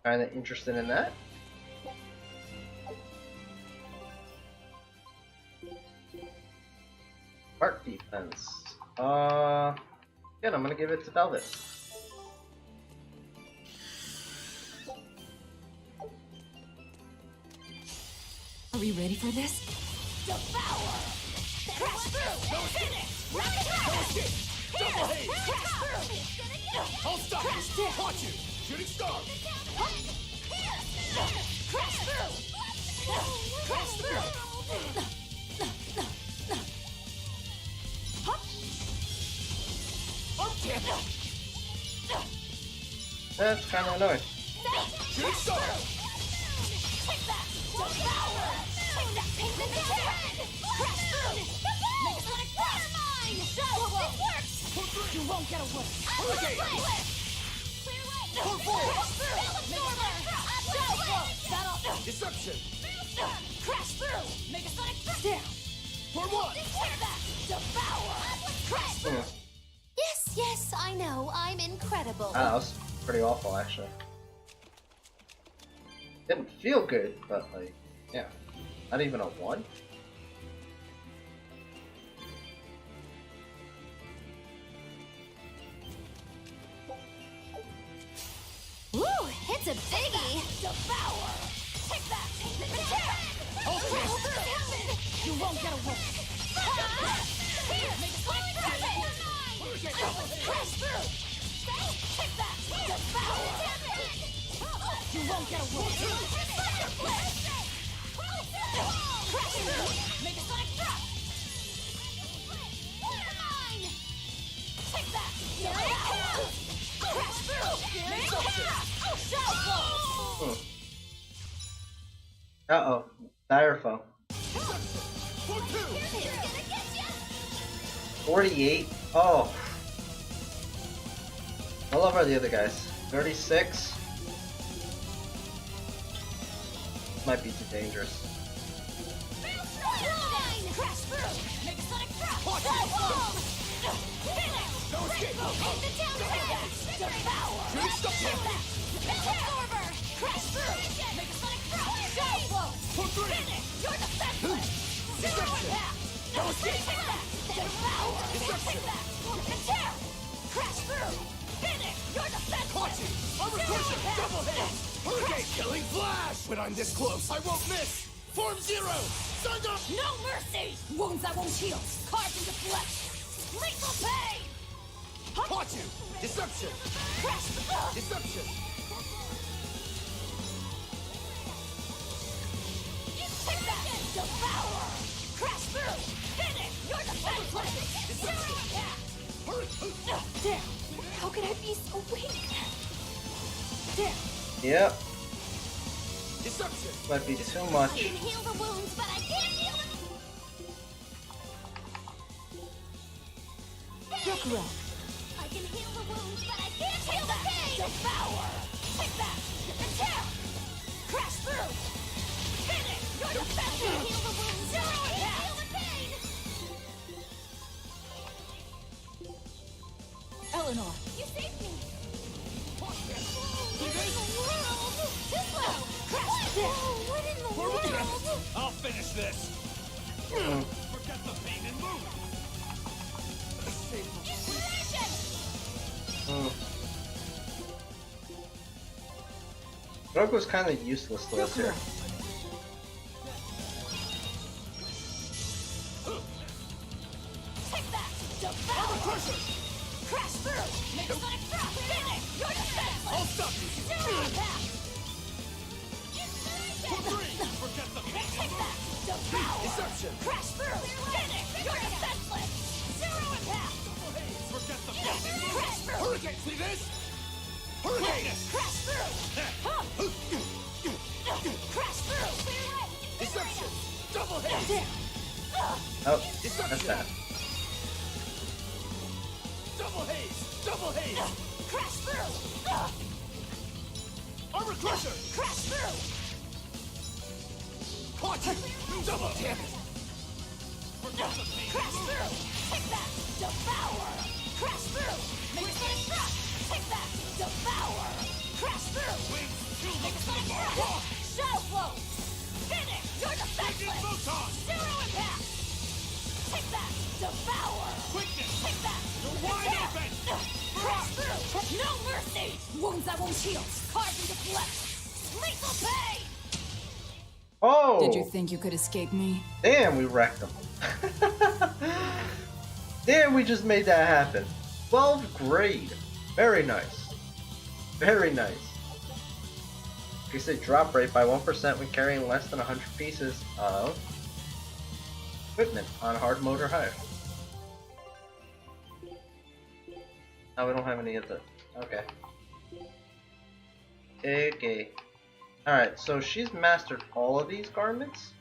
Kind of interested in that. Heart defense. Again, I'm gonna give it to Velvet. Are we ready for this? Devour! Crash through! Finish! Run it! Double haze! Crash through! I'll stop you! Caught you! Shooting star! Crash through! Crash through! Arm cannon! That's kind of annoying. Shooting star! Take that! Devour! Take that! Paint in the head! Crash through! Make it like water mine! This works! You won't get away! Hurricane! Clear way! Pull forward! Crash through! That'll... Deception! Crash through! Make it like down! For one! Take that! Devour! Crash through! Hmm. Yes, yes, I know. I'm incredible. That was pretty awful, actually. Didn't feel good, but like, yeah. Not even a 1? Ooh, it's a biggie. Devour! Take that! You won't get away! Here! Make it like crash through! Take that! Devour! You won't get away! Crash through! Make it like drop! Water mine! Take that! Devour! Crash through! Make it like Hmm. Uh-oh. Styrofoam. For two! 48? Oh. What level are the other guys? 36? Might be too dangerous. Crash through! Make a sonic drop! Watch it! Finish! No escape! Take the down attack! Devour! Shooting star! Absorber! Crash through! Make a sonic drop! Shadow blow! For three! Finish! You're defenseless! Zero Deception! impact! No escape! Take that! Devour! Deception! Take that! Attack! Crash through! Finish! You're defenseless! Caught you! Armor Zero cruiser! impact! Double hit! Hurricane! Killing flash! When I'm this close, I won't miss! Form zero! Sun up! No mercy! Wounds that won't heal! Carved into flesh! Lethal pain! Caught you! Deception! Crash through! Deception! Take that! Devour! Crash through! Finish! You're defenseless! Zero attack! Hurricane! Damn! How could I be so weak? Damn! Yep. Deception! Might be too I much. can heal the wounds, but I can't heal the... Berseria! I can heal the wounds, but I can't heal the pain! Devour! Take that! Attack! Crash through! Finish! You're defenseless! I can heal the wounds! Zero attack! Heal the pain! Eleanor! You saved me! What in the world? Tislo! Crash through! What in the world? I'll finish this! Forget the pain and move! Inspiration! Hmm. Grogu's kind of useless to us here. Take that! Devour! Crash through! Make a sonic drop! Finish! You're defenseless! I'll stop you! Zero impact! For three! Forget the pain and Take move! that! Devour! Deception! Crash through! Finish! You're defenseless! Zero impact! Forget the pain and move! Crash through! Hurricane! See this? Hurricane! Crash through! Crash through! Clear way! Deception! Double hit! Damn! Oh, that's bad. Double haze! Double haze! Crash through! Armor crusher! Crash through! Caught you! Double damage! Forget the pain and Crash move! through! Take that! Devour! Crash through! Make a sonic drop! Take that! Devour! Crash through! Wings too carve into flesh. Lethal pain. Oh! Did you think you could escape me? Damn, we wrecked them. Damn, we just made that happen. 12th grade. Very nice. Very nice. Increase the drop rate by 1% when carrying less than 100 pieces of equipment on hard mode or higher. Oh, we don't have any of the... Okay. Okay. Alright, so she's mastered all of these garments.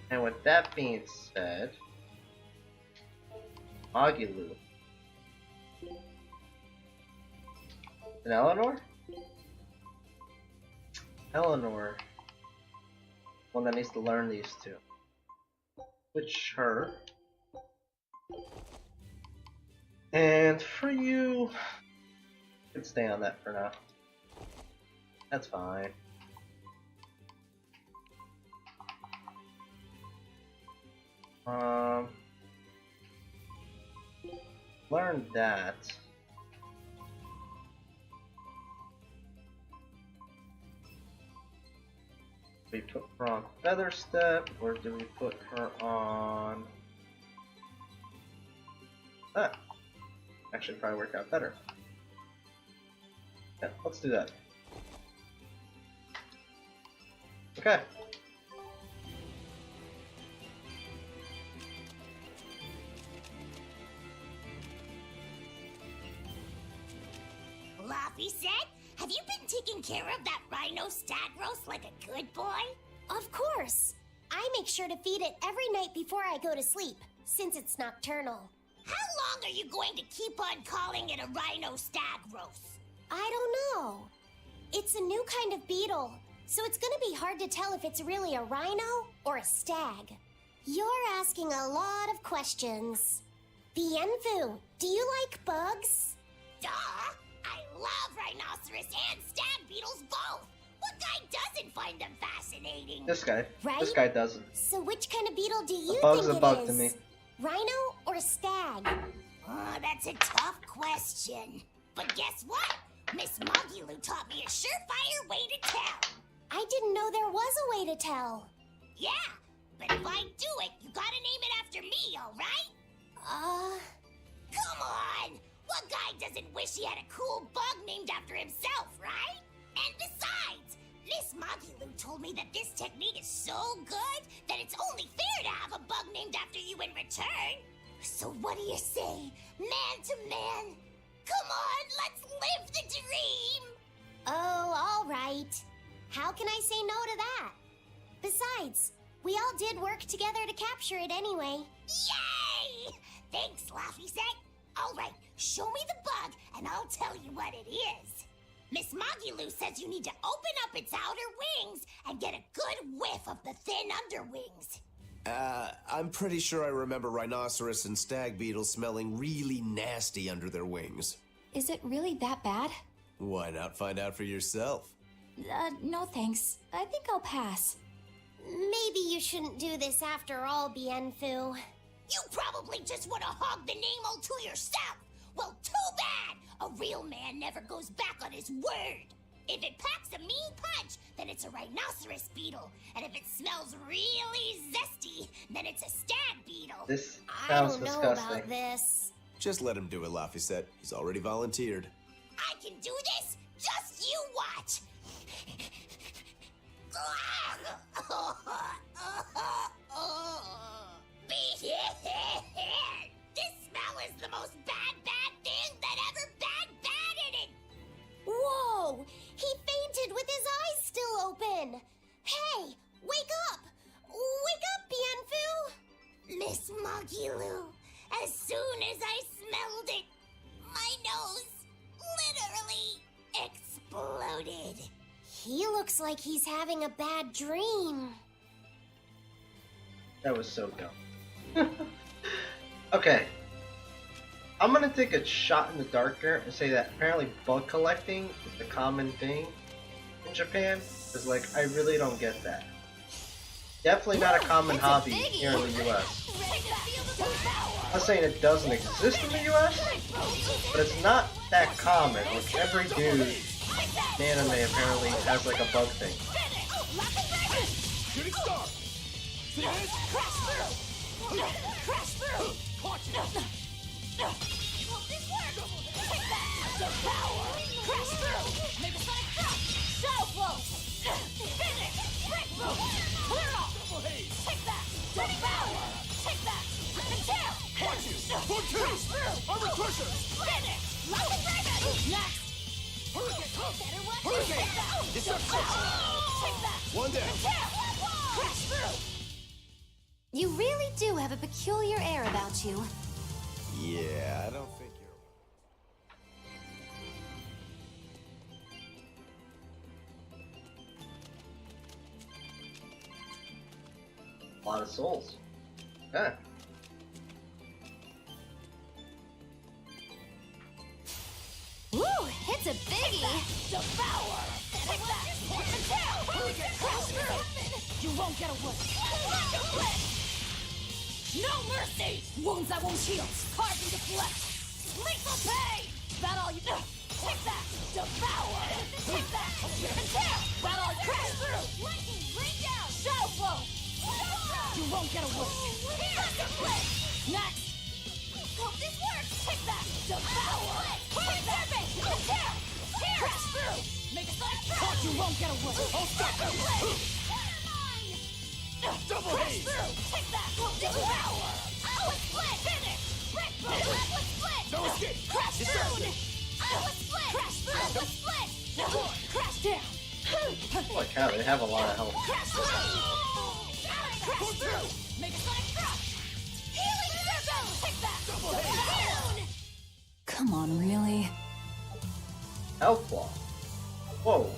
And with that being said... Magilu. And Eleanor? Eleanor. One that needs to learn these two. Switch her. And for you... You can stay on that for now. That's fine. Learn that. Do we put her on Feather Step, or do we put her on... That? Actually probably work out better. Yeah, let's do that. Okay. Laffy said, have you been taking care of that rhino stag roast like a good boy? Of course. I make sure to feed it every night before I go to sleep, since it's nocturnal. How long are you going to keep on calling it a rhino stag roast? I don't know. It's a new kind of beetle, so it's gonna be hard to tell if it's really a rhino or a stag. You're asking a lot of questions. Bienfu, do you like bugs? Duh! I love rhinoceros and stag beetles both! What guy doesn't find them fascinating? This guy. Right? This guy doesn't. So which kind of beetle do you bug's think a it bug is? to me. Rhino or stag? Oh, that's a tough question. But guess what? Miss Magilu taught me a surefire way to tell. I didn't know there was a way to tell. Yeah, but if I do it, you gotta name it after me, alright? Come on! What guy doesn't wish he had a cool bug named after himself, right? And besides, Miss Magilu told me that this technique is so good that it's only fair to have a bug named after you in return. So what do you say, man to man? Come on, let's live the dream! Oh, all right. How can I say no to that? Besides, we all did work together to capture it anyway. Yay! Thanks, Laffy Set. All right, show me the bug, and I'll tell you what it is. Miss Magilu says you need to open up its outer wings and get a good whiff of the thin underwings. I'm pretty sure I remember rhinoceros and stag beetles smelling really nasty under their wings. Is it really that bad? Why not find out for yourself? No thanks. I think I'll pass. Maybe you shouldn't do this after all, Bienfu. You probably just want to hog the name all to yourself. Well, too bad. A real man never goes back on his word. If it packs a mean punch, then it's a rhinoceros beetle. And if it smells really zesty, then it's a stag beetle. This I sounds don't know disgusting. about this. Just let him do it, Laffy. He's already volunteered. I can do this. Just you watch. This smell is the most bad thing that ever bad it. Whoa! He fainted with his eyes still open. Hey, wake up! Wake up, Bienfu! Miss Magilu, as soon as I smelled it, my nose literally exploded. He looks like he's having a bad dream. That was so dumb. Okay. I'm gonna take a shot in the dark here and say that apparently bug collecting is the common thing in Japan. Because, like, I really don't get that. Definitely not a common hobby here in the US. I'm not saying it doesn't exist in the US, but it's not that common. Like, every dude The anime apparently has like a bug thing. Shooting star! See this? Crash through! Crash through! Watch it! Will this work? Take that! Devour! Crash through! Make a sonic drop! Shadow flow! Finish! Break through! Clear off! Take that! Devour! Take that! And tear! Watch it! Crash through! Armor crusher! Finish! Lock and dragon! Next! Hurricane! Better watch it! Take that! Devour! Take that! One down. And tear! Crash through! You really do have a peculiar air about you. Yeah, I don't think you're. A lot of souls. Yeah. Woo! It's a biggie! Devour! Take that! And tear! Crash through! You won't get away! No mercy! Wounds that won't heal! Carved into flesh! Lethal pain! That all you know? Take that! Devour! Take that! And tear! That all you crash through! Lightning! Rain down! Shadow flow! You won't get away! Here! Flip! Next! Hope this works! Take that! Devour! Take that! And tear! Crash through! Make a sonic drop! You won't get away! I'll stop you! Double haze! Take that! Devour! Outlet split! Finish! Break through! Outlet split! No escape! Crash through! Outlet split! Crash through! Outlet split! Crash down! Holy cow, they have a lot of health. Crash through! Crash through! Make a sonic drop! Healing circle! Take that! Double haze! Come on, really? Health claw. Whoa.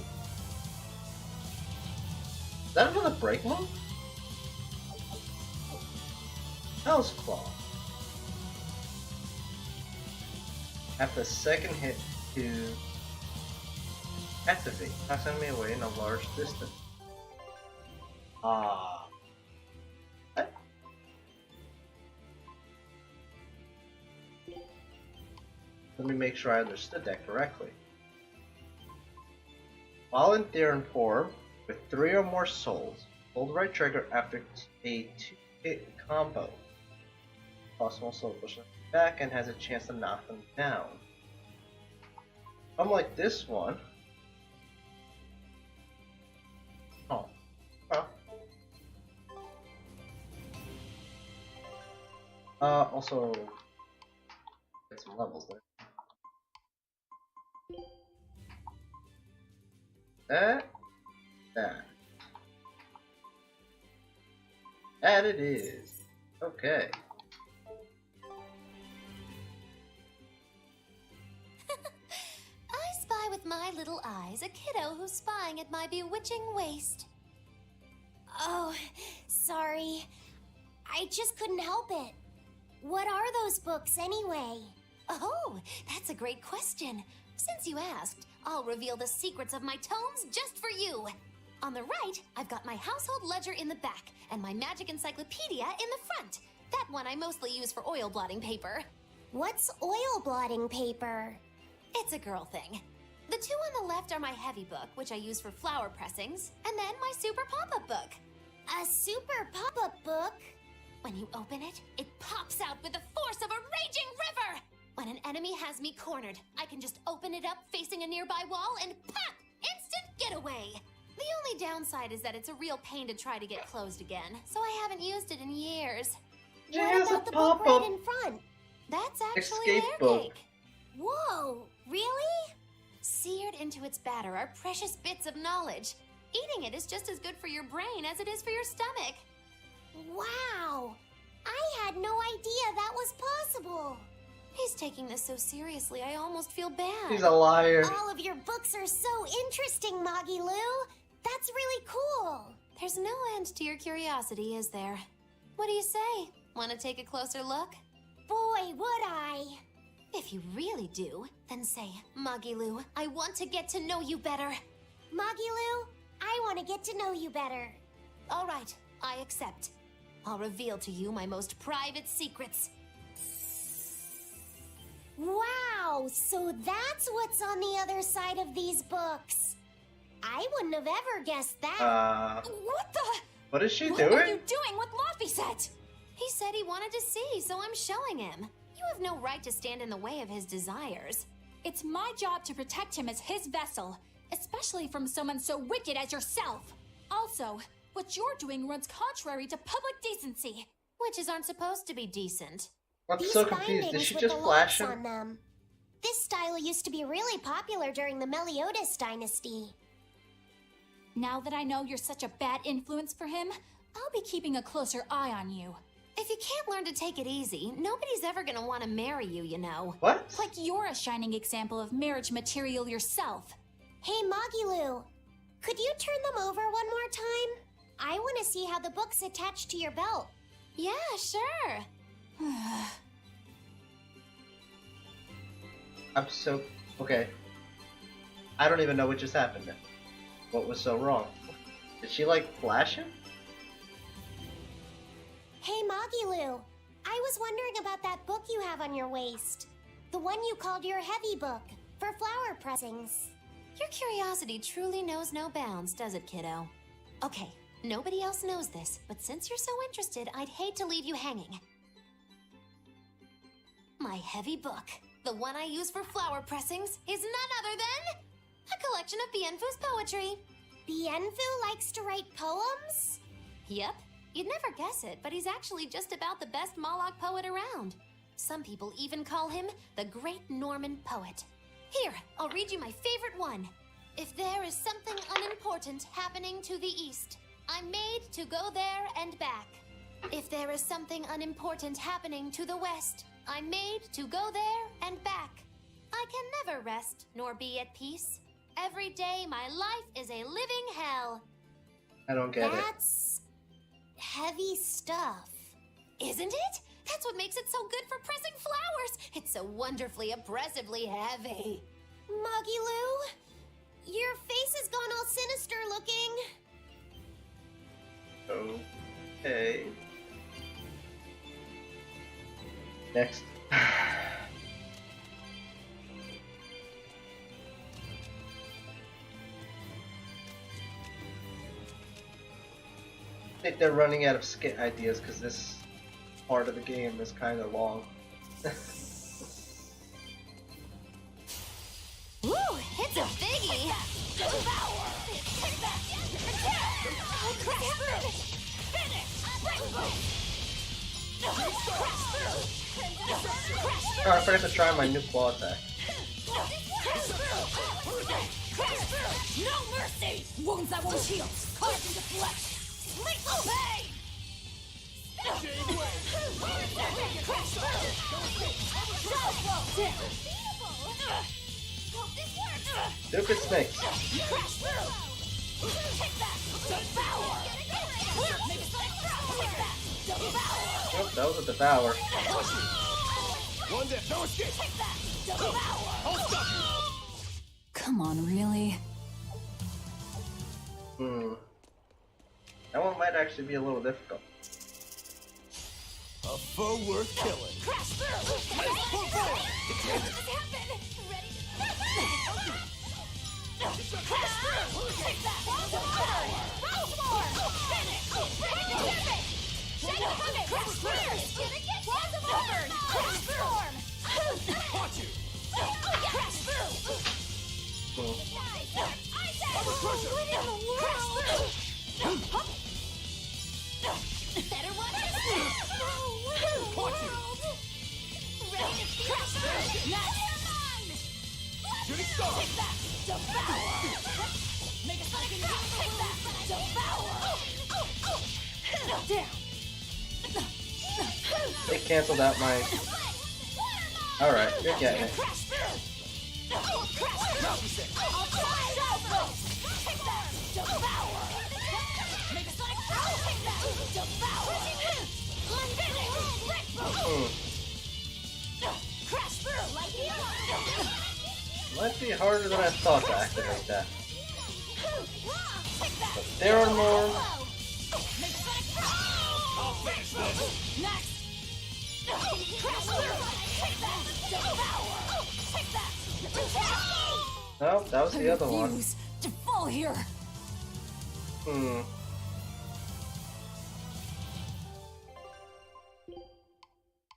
Is that another break move? Hell's Claw. After the second hit to activate, knocks enemy away in a large distance. Ah. What? Let me make sure I understood that correctly. While in Theron form, with 3 or more souls, hold the right trigger after a 2-hit combo. Possible soul pushes them back and has a chance to knock them down. Unlike this one. Oh. Well. Also get some levels there. That. And it is. Okay. I spy with my little eyes a kiddo who's spying at my bewitching waist. Oh, sorry. I just couldn't help it. What are those books anyway? Oh, that's a great question. Since you asked, I'll reveal the secrets of my tomes just for you. On the right, I've got my household ledger in the back and my magic encyclopedia in the front. That one I mostly use for oil blotting paper. What's oil blotting paper? It's a girl thing. The two on the left are my heavy book, which I use for flower pressings, and then my super pop-up book. A super pop-up book? When you open it, it pops out with the force of a raging river! When an enemy has me cornered, I can just open it up facing a nearby wall and pop! Instant getaway! The only downside is that it's a real pain to try to get closed again, so I haven't used it in years. She What has a about the book pop-up right in front? That's actually escape layer book. cake. Whoa, really? Seared into its batter are precious bits of knowledge. Eating it is just as good for your brain as it is for your stomach. Wow! I had no idea that was possible. He's taking this so seriously, I almost feel bad. He's a liar. All of your books are so interesting, Moggy Lou. That's really cool. There's no end to your curiosity, is there? What do you say? Want to take a closer look? Boy, would I. If you really do, then say, Magilu, I want to get to know you better. Moggy Lou, I want to get to know you better. All right, I accept. I'll reveal to you my most private secrets. Wow! Wow, so that's what's on the other side of these books. I wouldn't have ever guessed that. What the? What is she What are you doing? doing with Laffy set? He said he wanted to see, so I'm showing him. You have no right to stand in the way of his desires. It's my job to protect him as his vessel, especially from someone so wicked as yourself. Also, what you're doing runs contrary to public decency. Witches aren't supposed to be decent. I'm These so confused. Did bindings she with just the flash locks him? on them. This style used to be really popular during the Meliodas dynasty. Now that I know you're such a bad influence for him, I'll be keeping a closer eye on you. If you can't learn to take it easy, nobody's ever gonna want to marry you, you know. What? Like you're a shining example of marriage material yourself. Hey, Magilu, could you turn them over one more time? I want to see how the book's attached to your belt. Yeah, sure. I'm so... Okay. I don't even know what just happened then. What was so wrong? Did she, like, flash him? Hey, Magilu, I was wondering about that book you have on your waist. The one you called your heavy book, for flower pressings. Your curiosity truly knows no bounds, does it, kiddo? Okay, nobody else knows this, but since you're so interested, I'd hate to leave you hanging. My heavy book, the one I use for flower pressings, is none other than a collection of Bienfu's poetry. Bienfu likes to write poems? Yep, you'd never guess it, but he's actually just about the best Moloch poet around. Some people even call him the Great Norman Poet. Here, I'll read you my favorite one. If there is something unimportant happening to the east, I'm made to go there and back. If there is something unimportant happening to the west, I'm made to go there and back. I can never rest nor be at peace. Every day my life is a living hell. I don't get it. That's heavy stuff. Isn't it? That's what makes it so good for pressing flowers. It's so wonderfully oppressively heavy. Magilu, your face has gone all sinister looking. Okay. Next. I think they're running out of skit ideas because this part of the game is kind of long. Woo, it's a biggie. Devour! Take that! Attack! Crash through! Finish! Rainbow! Crash through! Crash Oh, I forgot to try my new claw attack. Crash through! Crash through! No mercy! Wounds that won't heal! Carved into flesh! Lethal pain! Crash through! Stupid snakes. Crash through! Take that! Devour! Take that! Devour! Oh, that was a devour. One death, no escape. Take that! Devour! I'll stop you. Come on, really? That one might actually be a little difficult. A foe worth killing. Crash through! Hey, pull forward! What just happened? Ready? Crash through! Take that! Devour! Roll finish! Break the pivot! Shake the pivot! Crash through! It's gonna get transformed! Crash storm! Caught you. Crash through! I said! What in the world? Better watch yourself! Caught you. Ready to feel crash through! Next! Shooting star. Take that! Devour! Make a fucking take that! Devour! Down! They canceled out my... Alright, you're getting it. Crash through! Crash through! I'll try it out! Take that! Devour! Make a sonic throw! Take that! Devour! Crash through! Like you! Might be harder than I thought to activate that. Take that! But there are more. Make a sonic throw! I'll finish this. Next! Crash through! Take that! Devour! Nope, that was the other one. refuse to fall here.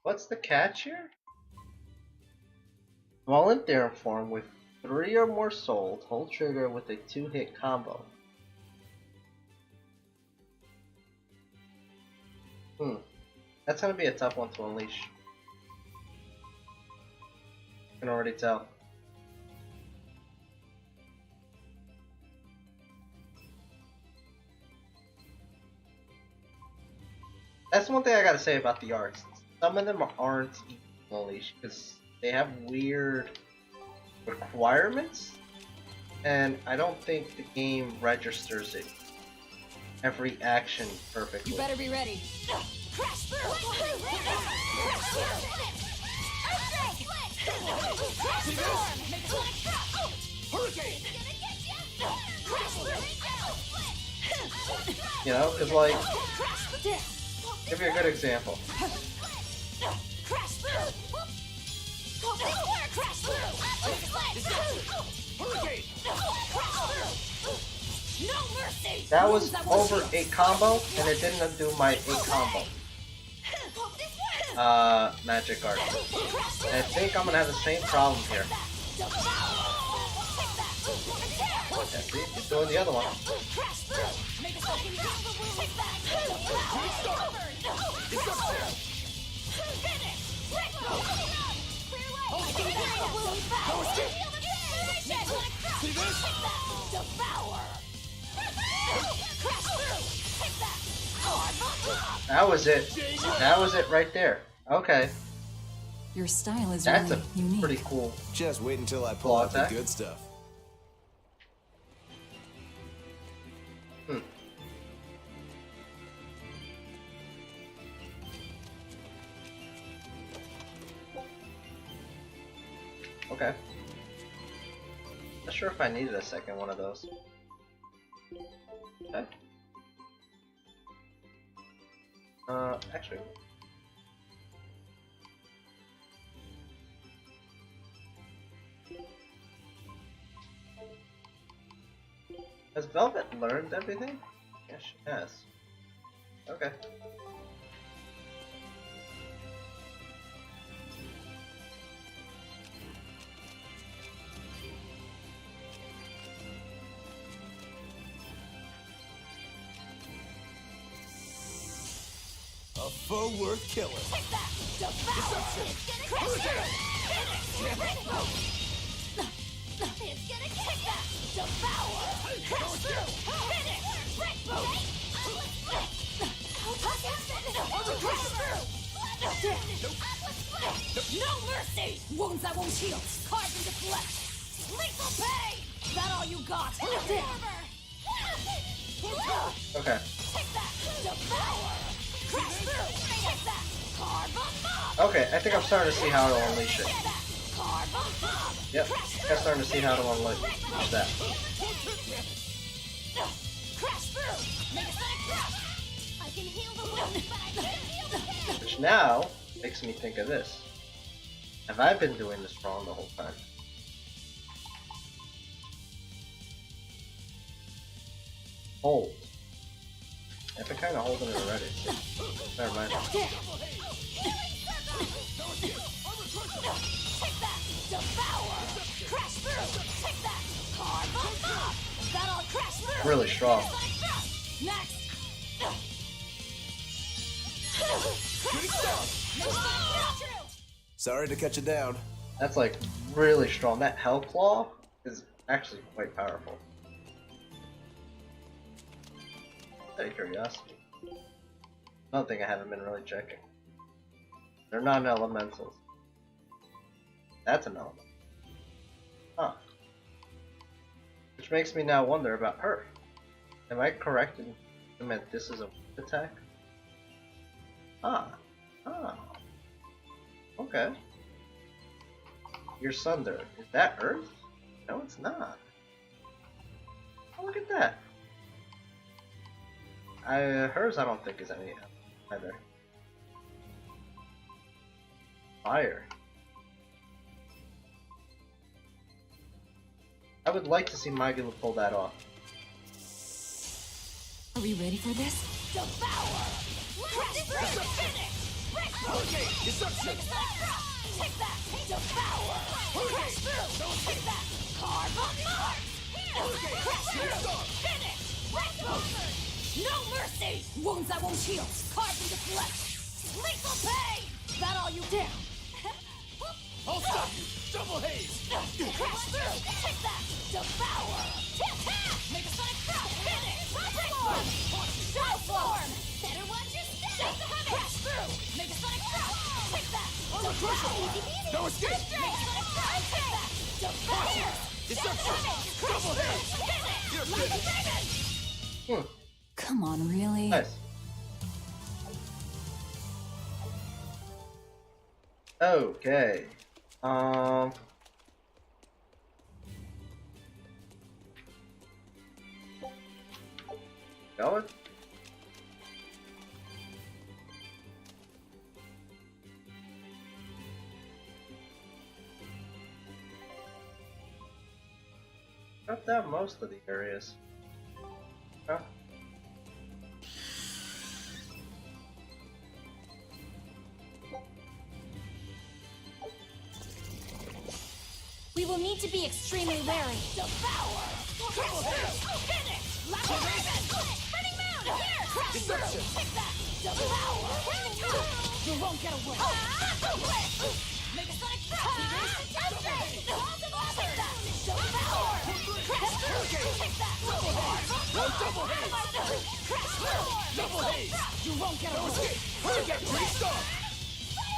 What's the catch here? While in theorem form with 3 or more souls, hold trigger with a 2-hit combo. That's gonna be a tough one to unleash. I can already tell. That's one thing I gotta say about the arts. Some of them aren't easy to unleash because they have weird requirements, and I don't think the game registers it every action perfectly. You better be ready. Crash through! Crash through! Hurricane! You know, because like, give you a good example. Crash through! Crash through! Hurricane! No mercy! That was over 8 combo, and it didn't do my 8 combo. Magic art. And I think I'm gonna have the same problem here. Yeah, see, he's doing the other one. See this? That was it. That was it right there. Okay, Your style is that's really a unique. pretty cool. Just wait until I pull Claw out the attack? good stuff. Okay. Not sure if I needed a second one of those. Okay. Actually. Has Velvet learned everything? Yes, she has. Okay. A foe worth killing. No mercy! Wounds I won't heal. Carved into flesh. Lethal pain! Is that all you got? Okay. Okay, I think I'm starting to see how to unleash it. Yep, I'm starting to see how to unleash that. I can heal the wound, but I can't heal the pain. Which now makes me think of this. Have I been doing this wrong the whole time? Hold. I've been kind of holding it already. Never mind. Really strong. Sorry to cut you down. That's like really strong. That Hell Claw is actually quite powerful. Out of curiosity. Another thing I haven't been really checking. They're non-elementals. That's an element. Huh. Which makes me now wonder about her. Am I correct in that this is a whip attack? Ah. Ah. Okay. Your Sunder. Is that Earth? No, it's not. Oh, look at that. Hers I don't think is any either. Fire. I would like to see Magula pull that off. Are we ready for this? Devour! Crash through! Finish! Break through! Destruction! Take that! Devour! Crash through! Take that! Carve on Mars! Crash through! Finish! Break through! No mercy! Wounds that won't heal! Carved into flesh! Lethal pain! That all you dare? I'll stop you! Double haze! Crash through! Take that! Devour! Tap! Make a sonic crash! Finish! Break form! Show form! Better watch your step! Crash through! Make a sonic crash! Take that! Devour! Easy peasy! No escape! Make a sonic crash! Take that! Devour! Deception! Double haze! Finish! You're Like a finished! dragon! Come on, really? Nice. Okay. Going? Got down most of the areas. Huh? We will need to be extremely wary. Devour! Crash through! Finish! Like a raven! Burning moon! Here! Crash through! Take that! Devour! You won't get away! Make a sonic crash! Balls of author! Take that! Devour! Crash through! Take that! One double haze! Crash through! Double haze! You won't get away! Escape! Hurricane! Great start!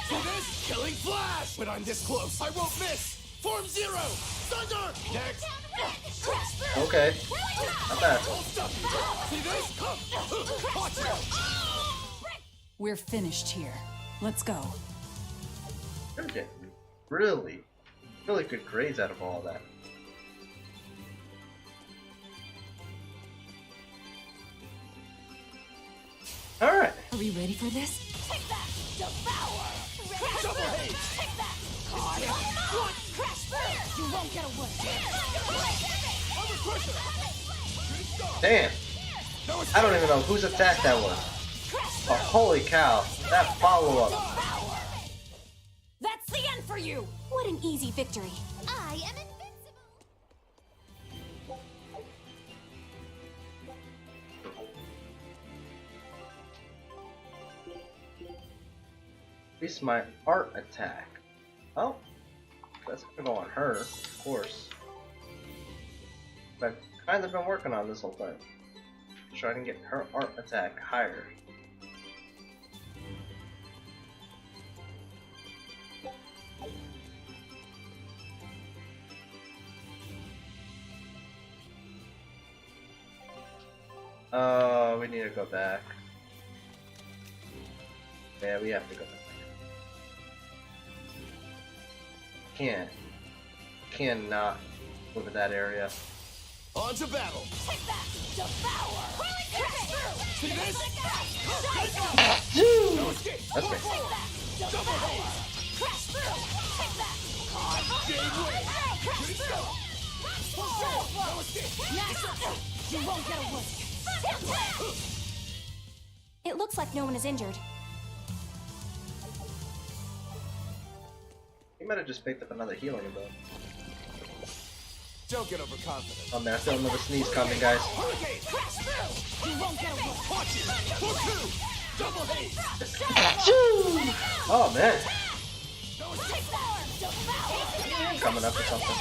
See this? Killing flash! When I'm this close, I won't miss! Form zero! Thunder! Next! Crash through! Okay. Not bad. I'll stop you! See this? Come! Watch it! We're finished here. Let's go. You're getting really good grades out of all that. Alright. Are we ready for this? Take that! Devour! Double haze! Take that! Card on! Crash through! You won't get away! Under pressure! Great start! Damn. No escape! I don't even know whose attack that was. Oh, holy cow. That follow-up. That's the end for you! What an easy victory. I am invincible. Increase my art attack. Oh. That's gonna go on her, of course. But I've kind of been working on this whole time. Trying to get her art attack higher. We need to go back. Yeah, we have to go back. Cannot move in that area. On to battle! Take that! Devour! Crash through! See this? No escape! That's me. Take that! Double haze! Crash through! Take that! Gave way! Crash Good through! start! No escape! Yes! You won't get away! It looks like no one is injured. He might have just picked up another healing ability. Don't get overconfident. Oh man, I feel another sneeze coming, guys. Hurricane! Crash through! You won't get away! Watch it! For two! Double haze! Oh man, No escape! Take that! Devour! I'm coming up with something.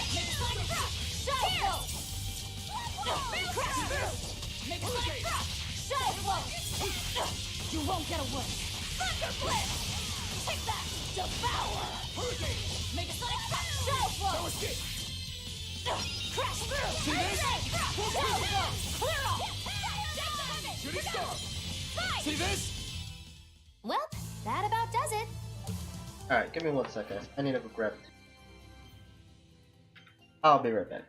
Make a sonic crash! Shadow Flow! You won't get away! Thunder Blitz! Take that! Devour! Hurricane! Make a sonic crash! Shadow Flow! No escape! Crash through! See this? Shadow Flow! Clear off! Shooting star! See this? Well, that about does it. Alright, give me 1 second. Guys. I need to go grab it. I'll be right back.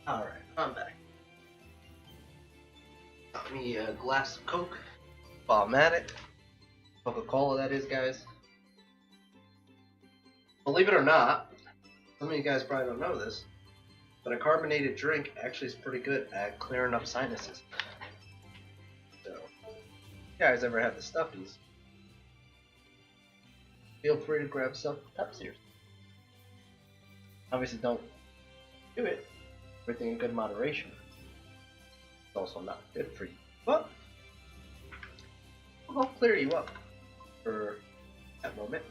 Alright, I'm back. Got me a glass of Coke while I'm at it. Coca-Cola, that is, guys. Believe it or not, some of you guys probably don't know this, but a carbonated drink actually is pretty good at clearing up sinuses. So, if you guys ever have the stuffies, feel free to grab some Pepsi. Obviously, don't do it. Everything in good moderation. It's also not good for you, but it'll help clear you up for that moment.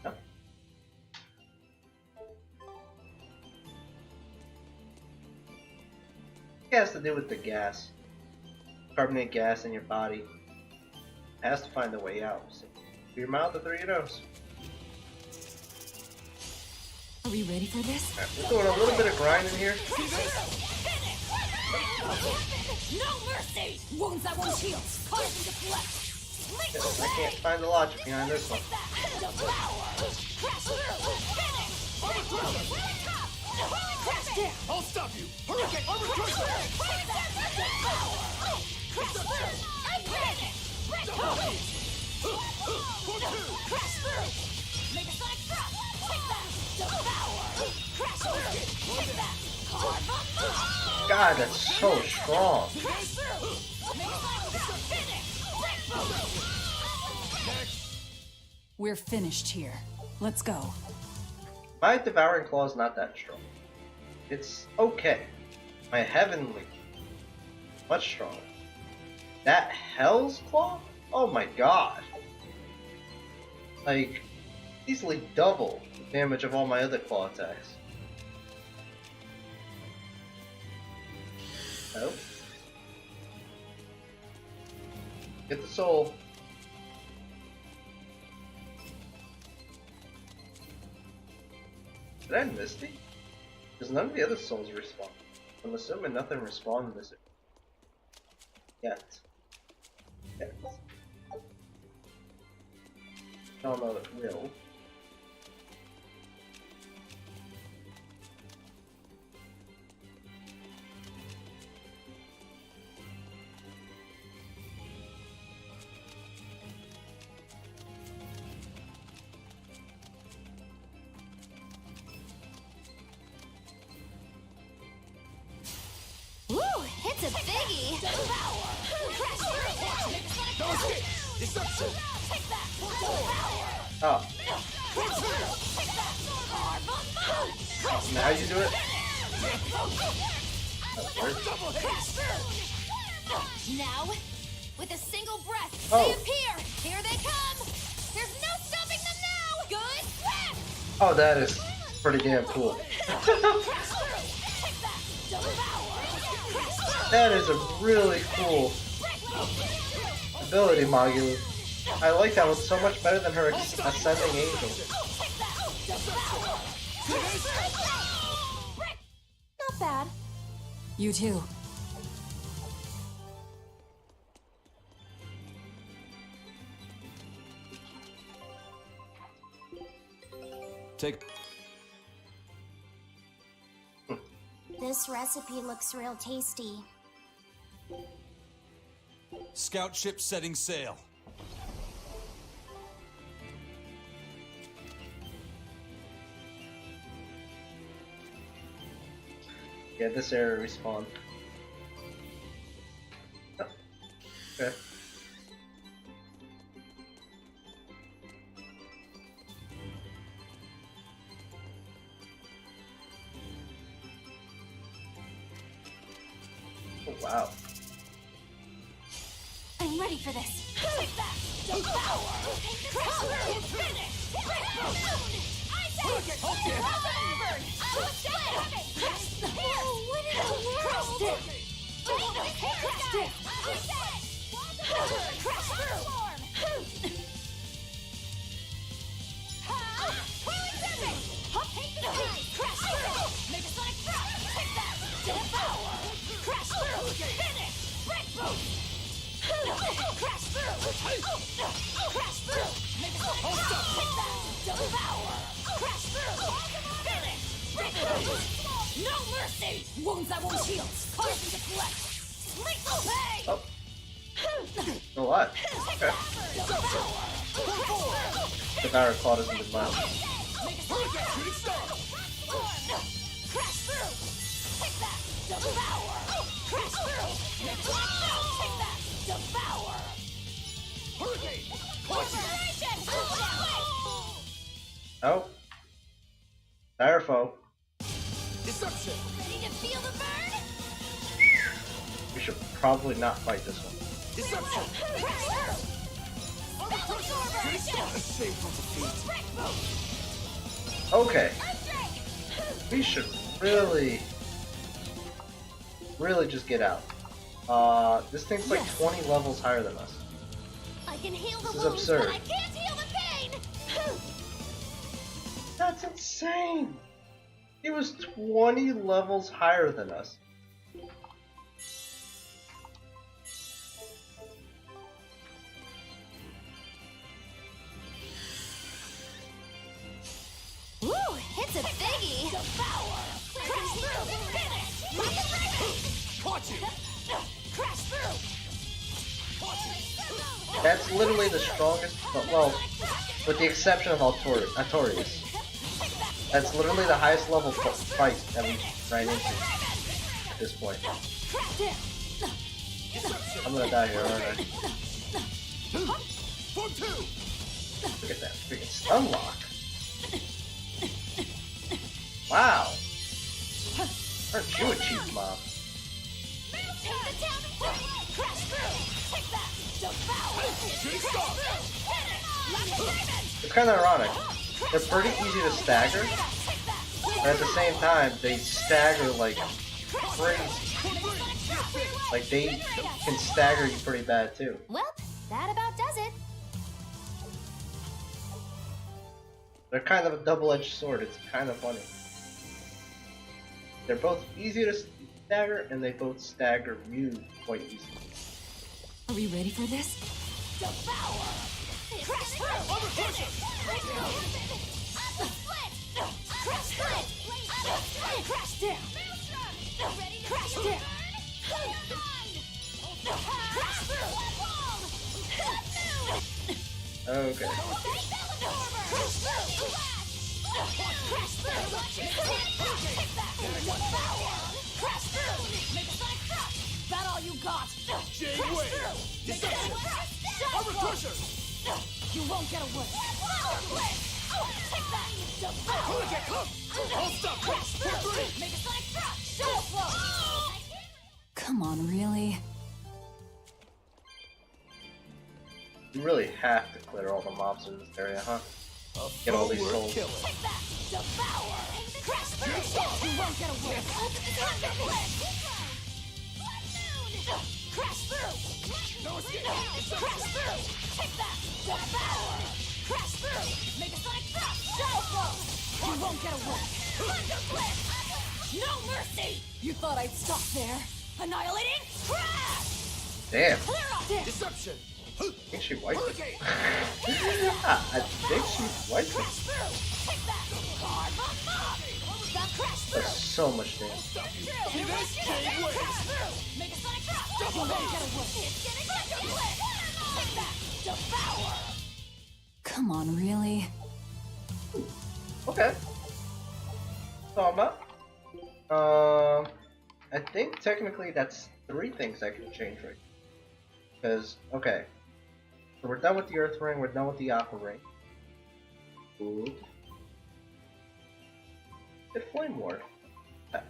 Yep. It has to do with the gas, carbonate gas in your body. It has to find a way out. So, through your mouth or through your nose. Are we ready for this? Alright, we're doing a little bit of grinding here. No mercy! Wounds that won't heal. Cut it into flesh. Yes, I can't find the logic behind this one. I'll stop you! Hurricane! Armor God, that's so strong. We're finished here. Let's go. My Devouring Claw is not that strong. It's okay. My Heavenly, much stronger. That Hell's Claw? Oh my god. Like, easily double the damage of all my other claw attacks. Oh. Get the soul. Did I miss it? Because none of the other souls respawn. I'm assuming nothing respawned this yet. Yet. I don't know if it will. Woo! It's a biggie! Deception! Oh. Now you do it? That works. Now, with a single breath, Oh. they appear! Here they come! There's no stopping them now! Good breath! Oh, that is pretty damn cool. That is a really cool ability, Magu. I like that one so much better than her Ascending Angel. Not bad. You too. Take. This recipe looks real tasty. Scout ship setting sail. Yeah, this area respawn. Oh. Okay. Oh, wow. I'm ready for this. Take that! Devour! Crush! Finish! No mercy! Wounds that won't heal! Poison deflect! Lethal pain! Oh. A lot. Okay. The Power Claw doesn't do much. Shooting star! Crash through! Take that! Devour! Crash through! Take that! Devour! Hurricane! Caution! Oh. Firefo. Deception! Ready to feel the burn? We should probably not fight this one. Deception! Crash through! Shooting star! A shameful defeat. Okay. We should really just get out. This thing's like 20 levels higher than us. I can heal the This is wounds, absurd. but I can't heal the pain! That's insane! He was 20 levels higher than us. Woo, it's a biggie! Devour! Crash through! Finish! Caught you! Crash through! That's literally the strongest, well, with the exception of Artorias. That's literally the highest level fight that we ran into at this point. I'm gonna die here, aren't I? Form 2! Look at that freaking stun lock. Wow. Aren't you a cheap mob? Crash through! Take that! Devour! Shooting star! It's kind of ironic. They're pretty easy to stagger, but at the same time, they stagger like crazy. Like they can stagger you pretty bad too. Well, that about does it. They're kind of a double-edged sword. It's kind of funny. They're both easy to stagger, and they both stagger you quite easily. Are we ready for this? Devour! Crash through! Overcrusher! Crash through! Crash down! Crash down! Crash through! Okay. Crash through! Crash through! Devour! Crash through! That all you got? Jade Wave! Deception! Overcrusher! You won't get away! Take that! Devour! Hurricane! I'll stop! Form 3! Make a sonic drop! Shadow flow! Come on, really? You really have to clear all the mobs in this area, huh? Get all these souls. Killer. Take that! Devour! Crash through! You won't get away! Thunder blitz! Crash through! No escape! Crash through! Take that! Devour! Crash through! Make a sonic drop! Shadow flow! You won't get away! Thunder blitz! No mercy! You thought I'd stop there? Annihilating crash! Damn. Clear up! There! Deception! I think she wiped it. Hurricane! I think she wiped it. Crash through! Take that! Karma mob! That crash through! That's so much damage. See this? Jade Wave! Crash through! Make a sonic drop! Double You won't hit! get away! It's getting thunder blitz! Take that! Devour! Come on, really? Okay. Soma. I think technically that's 3 things I can change right. Because, okay. So we're done with the Earth Ring, we're done with the Aqua Ring. Good. Get Flame Ward. Okay.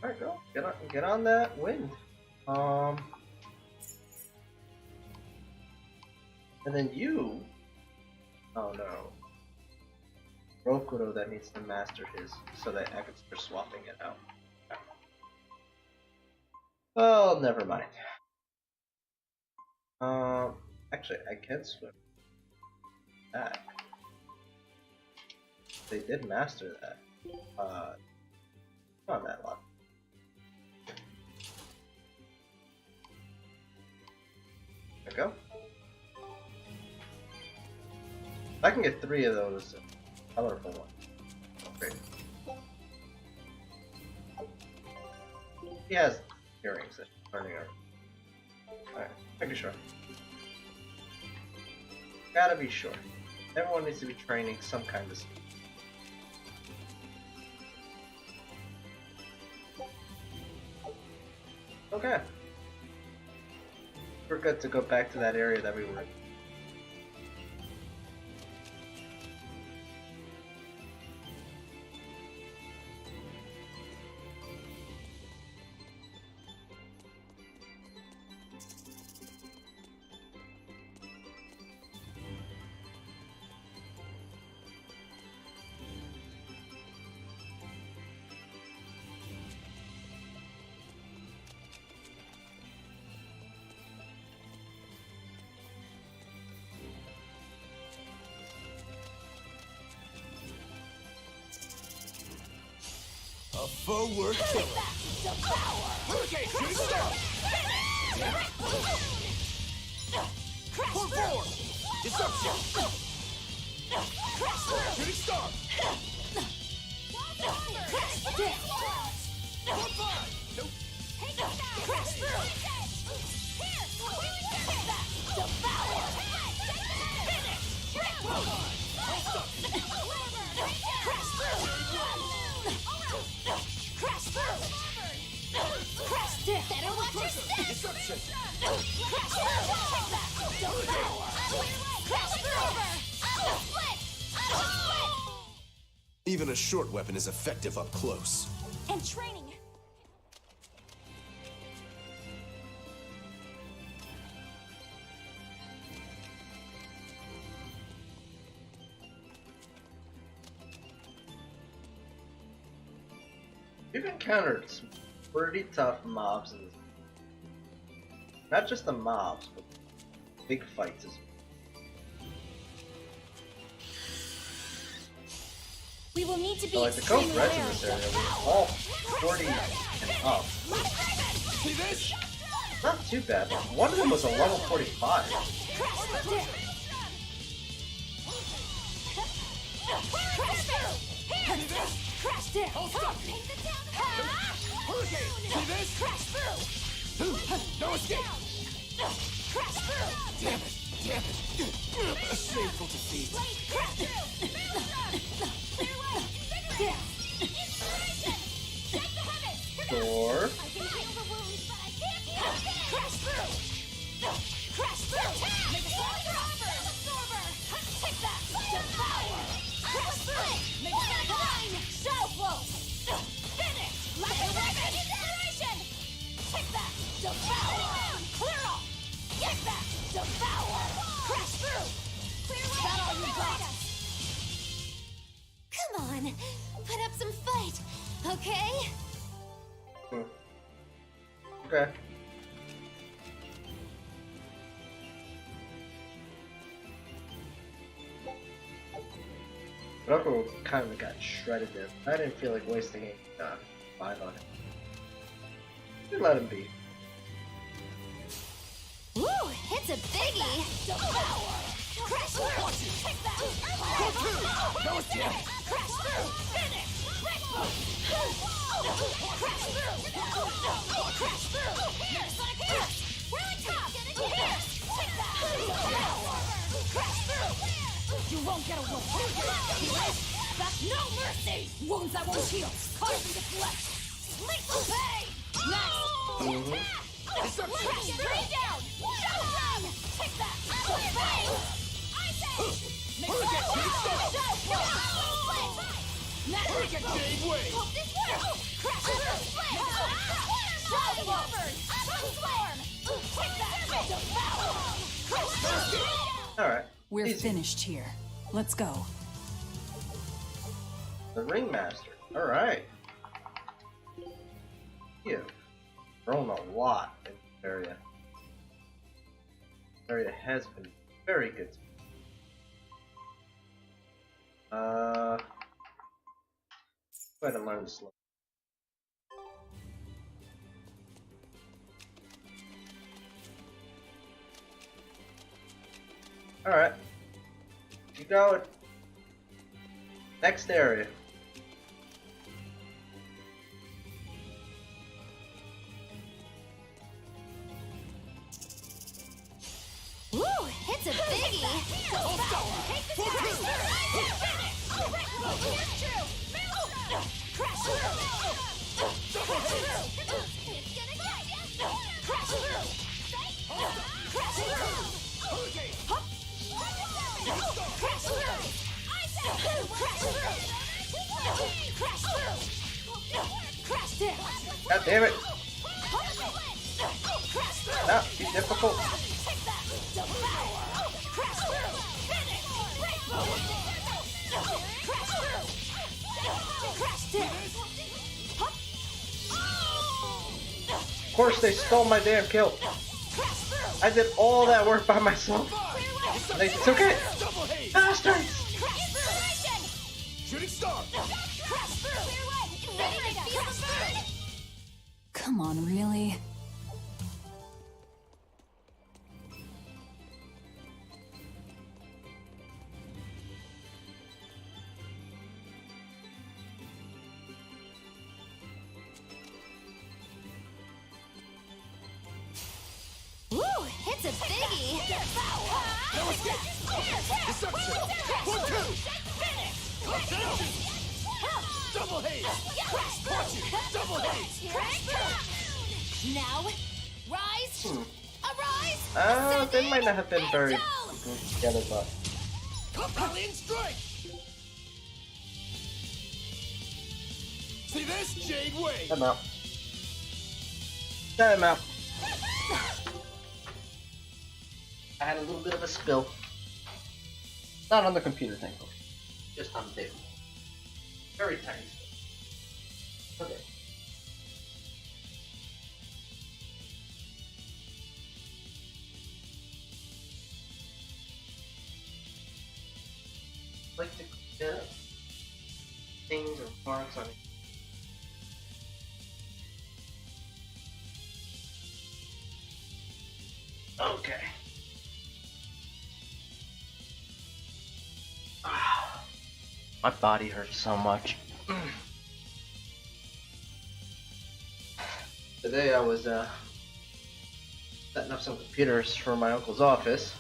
Alright, girl. Get on that wind. And then you. Oh no. Rokuro that needs to master his so that I can start swapping it out. Oh, never mind. Actually, I can swim that. They did master that. Not that long. go. I can get 3 of those colorful ones. Great. He has earrings that she's learning over. Alright, making sure. Gotta be sure. Everyone needs to be training some kind of skill. Okay. We're good to go back to that area that we were in. A forward killer. Hurricane, shooting star. Pull forward. Disruption. Shooting star. One five. Nope. Crash through! Here! Take that! Devour! Finish! Crash through! Crash through! Crash dip! Better watch your step! Disruption. Crash through! Take that! Devour! Crash through! Split! Split! Even a short weapon is effective up close. And training! We've encountered some pretty tough mobs in this. Not just the mobs, but big fights as well. We will need to be So like the Cove Reds in this area were all 40 and up. See this? Not too bad. One of them was a level 45. Crash dip! Hold up. Hurricane, see this? Crash through! No escape. Crash through! Damn it. Damn it. A shameful defeat. Crash through! Sure. I can heal the wounds, but I can't heal the pain! Crash through! Crash through! Make a absorber! Take that! Devour! Crash through! Make a line! Shadow flow! Finish! Like a weapon! Inspiration! Take that! Devour! Clear off! Get that! Devour! Crash through! Clear away! Is that all you got? Come on, put up some fight, okay? Okay. Rocco kind of got shredded there. I didn't feel like wasting any five on him. We let him be. Ooh, it's a biggie! Devour! Crash through! Take that! Go through. No escape. Crash through! Finish! Crash through! Crash through! Crash through! Here! Sonic Pierce! Really tough! Here! Take that! Devour! Crash through! You won't get away! That's no mercy! Wounds that won't heal! Cause them to flesh! Lethal pay! Next! Disruption. Crash three down! Showdown! Take that! Devour! Ice Age! Make Hurricane, shooting star. Hurricane gave way. Hope this works! Crash through! Split! Shadow Warford! Swarm! Take that! Devour! Crash through! Alright. We're Easy. finished here. Let's go. The Ringmaster. Alright. You've grown a lot in this area. This area has been very good to me. Go ahead and learn this. Alright. Keep going. Next area. Woo, it's a biggie. God damn it. Not too difficult. Of course they stole my damn kill. I did all that work by myself. They took it. Bastards. Shooting star. Come on, really? Woo, it's a biggie. No escape. Deception. 1-2. Double haze. Watch it. Double haze. Now, rise, arise. They might not have been very good together, but Alien strike. See this? Jade Wave. time out. Time out. I had a little bit of a spill. Not on the computer, thankfully. Just on the table. Very tiny spill. Okay. Like to clean up things or marks on it. Okay. My body hurts so much. Today I was setting up some computers for my uncle's office.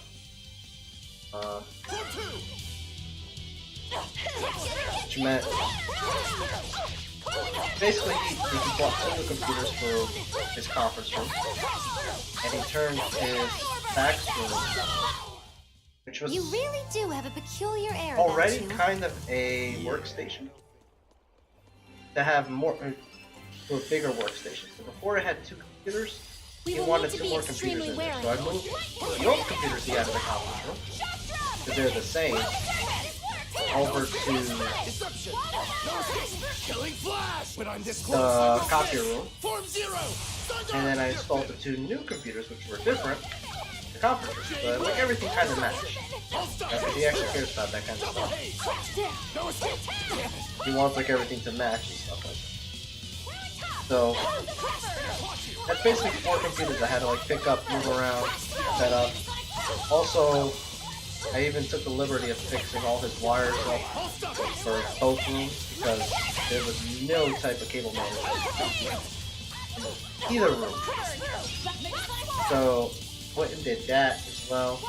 Which meant basically he bought two new computers for his conference room, and he turned his fax room, which was You really do have a peculiar air already about you. kind of a workstation, to have more to a bigger workstation. So before it had two computers, We he will wanted need to two be more computers extremely in there. wary. So I moved the old computers he had in the conference room, because they're the same, over to Deception. No escape. Killing flash. When I'm this close, the I will copier miss. room, Form 0. Thunder. and then I installed the two new computers, which were different, the conference room. But like everything kind of matched. That's what he actually cares about, that kind of stuff. No escape. He wants like everything to match and stuff like that. So that's basically 4 computers I had to like pick up, move around, set up. Also, I even took the liberty of fixing all his wires up for both rooms because there was no type of cable management in either room. So went and did that as well.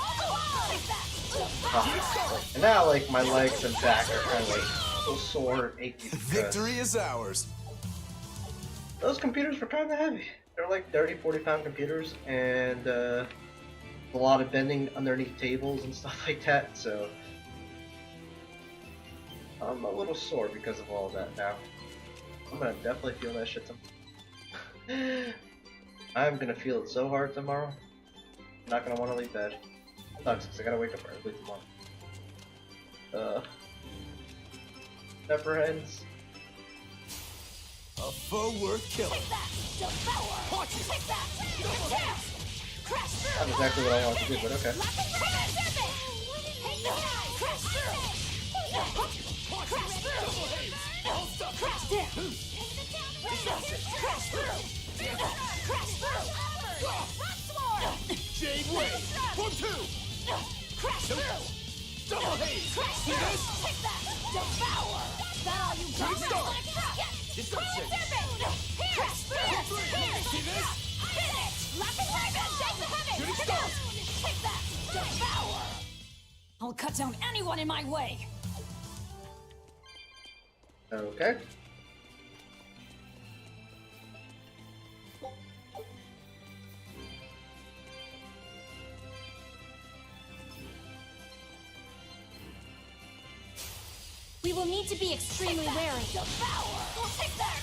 And now like my legs and back are kind of like so sore and achy. because Victory is ours. Those computers were kind of heavy. They're like 30-40 pound computers, and a lot of bending underneath tables and stuff like that, so I'm a little sore because of all of that now. I'm gonna definitely feel that shit tomorrow. I'm gonna feel it so hard tomorrow. I'm not gonna want to leave bed. Sucks, because I gotta wake up early tomorrow. Never ends. A foe worth killing. Not exactly what I want to do, but okay. Jade Wave. 1-2. Crash through! Double haze! Crash See through! this? Take that! Devour! That all you got? Shooting star! Yes! Deception! Here! Crash through! Here! See this? Hit it! Lock and raven! Shake the heaven! Shooting star! Take that! Devour! I'll cut down anyone in my way. Okay. We will need to be extremely wary. Devour! Take that!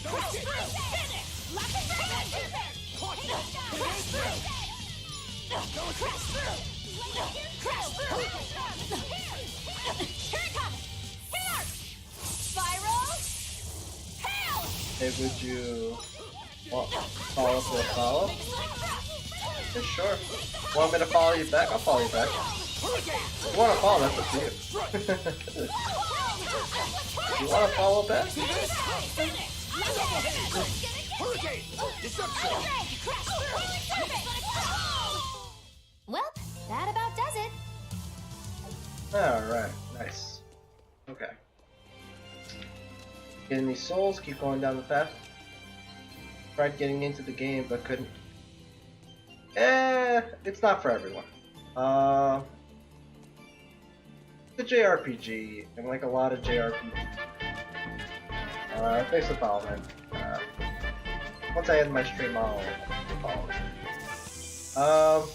Crash through! Finish! Lock and raven! Crash through! Crash through! Crash through! Here it comes! Here! Spiral! Hail! Hey, would you follow for a follow? Yeah, sure. Want me to follow you back? I'll follow you back. If you want to follow, that's up to you. You want to follow back? Hurricane! Deception! Well, that about does it. Alright, nice. Okay. Getting these souls, keep going down the path. Tried getting into the game, but couldn't. It's not for everyone. The JRPG, and like a lot of JRPGs. Thanks for following. Once I end my stream, I'll follow.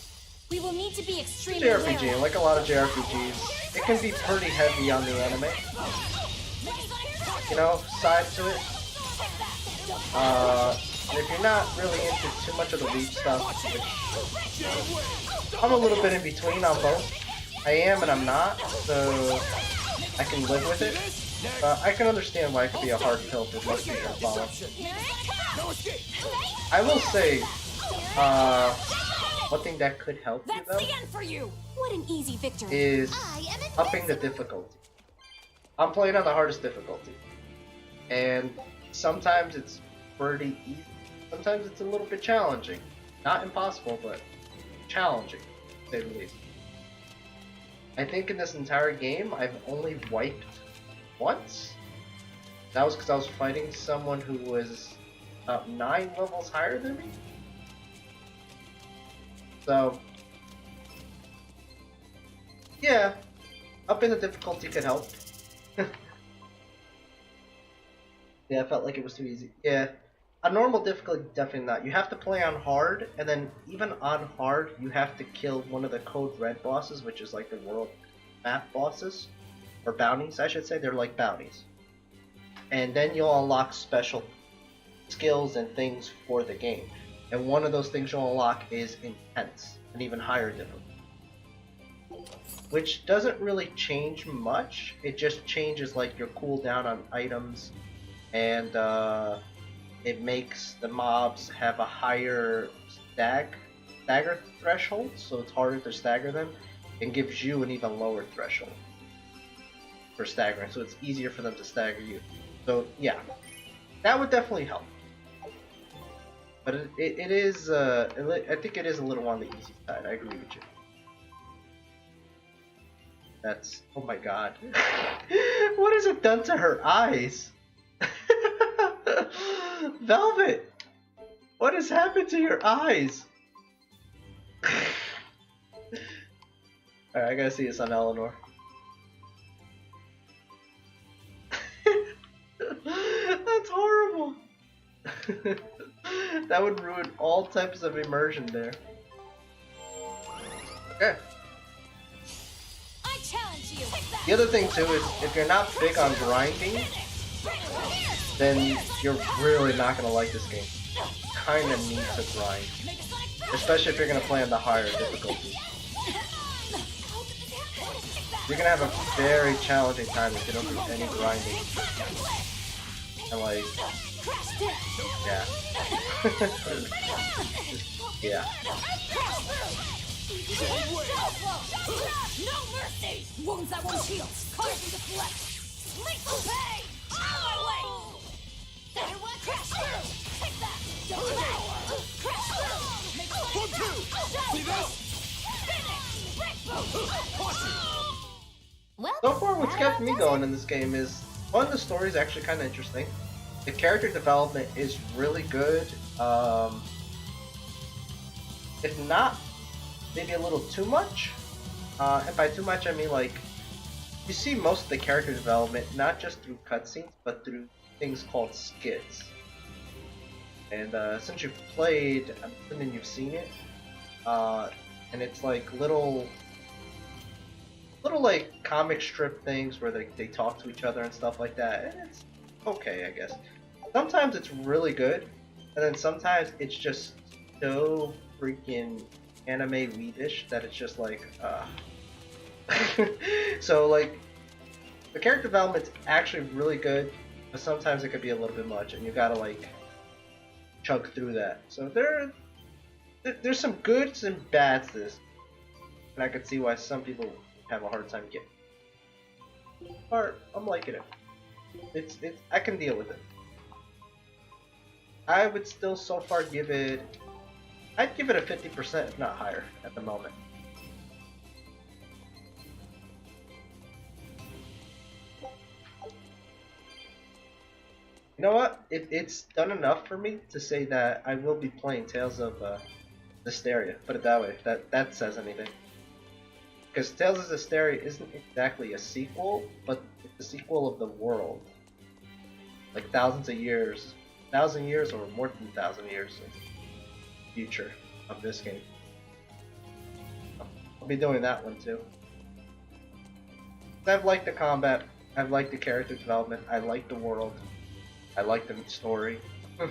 We will need to be extremely JRPG, wary. and like a lot of JRPGs, it can be pretty heavy on the anime. You know, side to it. And if you're not really into too much of the leech stuff, which I'm a little bit in between on both. I am and I'm not, so I can live with it. I can understand why it could be a hard pill for most people to follow. No escape! I will say, one thing that could help you That's though the end for you. What an easy victory. is I am upping the difficulty. I'm playing on the hardest difficulty, and sometimes it's pretty easy. Sometimes it's a little bit challenging. Not impossible, but challenging, to say the least. I think in this entire game, I've only wiped once. That was because I was fighting someone who was about 9 levels higher than me. So, yeah, upping the difficulty could help. Yeah, I felt like it was too easy. Yeah, a normal difficulty, definitely not. You have to play on hard, and then even on hard, you have to kill one of the Code Red bosses, which is like the world map bosses. Or bounties, I should say. They're like bounties. And then you'll unlock special skills and things for the game. And one of those things you'll unlock is Intense, an even higher difficulty. Which doesn't really change much. It just changes like your cooldown on items, and it makes the mobs have a higher stagger threshold, so it's harder to stagger them, and gives you an even lower threshold for staggering, so it's easier for them to stagger you. So yeah, that would definitely help. But it is, I think it is a little on the easy side. I agree with you. That's, oh my god. What has it done to her eyes? Velvet! What has happened to your eyes? Alright, I gotta see this on Eleanor. That's horrible! That would ruin all types of immersion there. Okay. I challenge you. The other thing too is, if you're not big on grinding, then you're really not gonna like this game. Kinda need to grind. Especially if you're gonna play on the higher difficulty. You're gonna have a very challenging time if you don't do any grinding. And like, yeah. Yeah. No mercy! Wounds that won't heal. Cause me to flex! Lethal pain! Out of my way! Better one! Crash through! Take that! Devour! Crash through! One, two! See this? kept me going in this game is, one, the story is actually kind of interesting. The character development is really good. If not, maybe a little too much. And by too much, I mean like, you see most of the character development not just through cutscenes, but through things called skits. And since you've played, I'm assuming you've seen it. And it's like little like comic strip things where they talk to each other and stuff like that. And it's okay, I guess. Sometimes it's really good, and then sometimes it's just so freaking anime weedish that it's just like, So like, the character development's actually really good, but sometimes it could be a little bit much, and you gotta like chug through that. So there's some goods and bads to this, and I could see why some people have a hard time getting. But I'm liking it. It's I can deal with it. I would still so far give it. I'd give it a 50%, if not higher, at the moment. You know what? It's done enough for me to say that I will be playing Tales of Berseria. Put it that way, if that says anything. Because Tales of Berseria isn't exactly a sequel, but it's a sequel of the world. Like thousands of years. 1,000 years or more than 1,000 years in the future of this game. I'll be doing that one too. I've liked the combat, I've liked the character development, I like the world, I like the story. A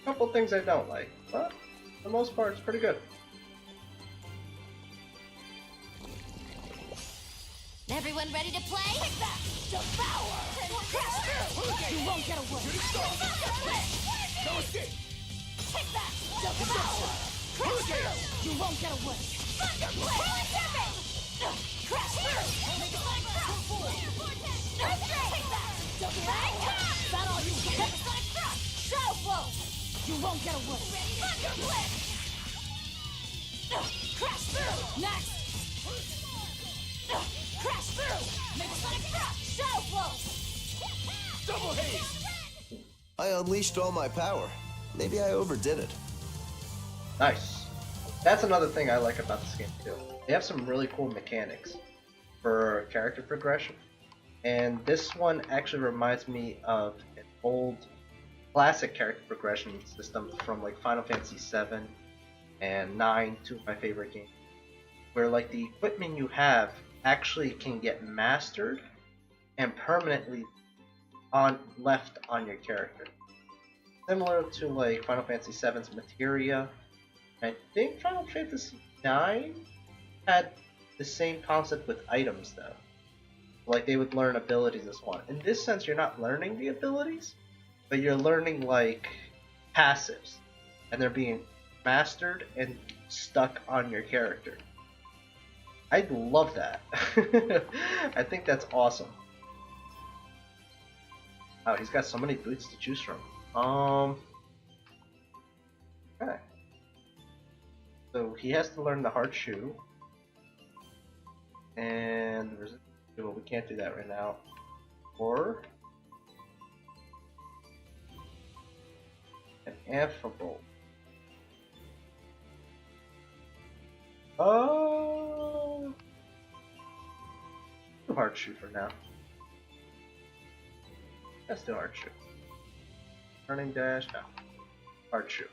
couple things I don't like, but for the most part it's pretty good. Everyone ready to play? Take that! Devour! Crash through! You won't get away! No escape! Take that! Devour! Crash through! You won't get away! Thunder Blade! Crash through! Make a flying throw! Take that! Devour! Is that all you get? Make a flying throw! Shadow Flow! You won't get away! Thunder Blade! Crash through! Next! Crash through! Make a sonic throw! Shadow Flow! Double haste! I unleashed all my power. Maybe I overdid it. Nice. That's another thing I like about this game too. They have some really cool mechanics for character progression. And this one actually reminds me of an old classic character progression system from like Final Fantasy 7 and 9, two of my favorite games, where like the equipment you have actually can get mastered and permanently left on your character. Similar to like Final Fantasy VII's materia. I think Final Fantasy IX had the same concept with items though. Like they would learn abilities as one. In this sense, you're not learning the abilities, but you're learning like passives, and they're being mastered and stuck on your character. I love that. I think that's awesome. Oh, he's got so many boots to choose from. Okay. So he has to learn the hard shoe. And well, we can't do that right now. Or an affable. Oh, hard shoe for now. Let's do hard shoe. Turning dash, no. Hard shoe.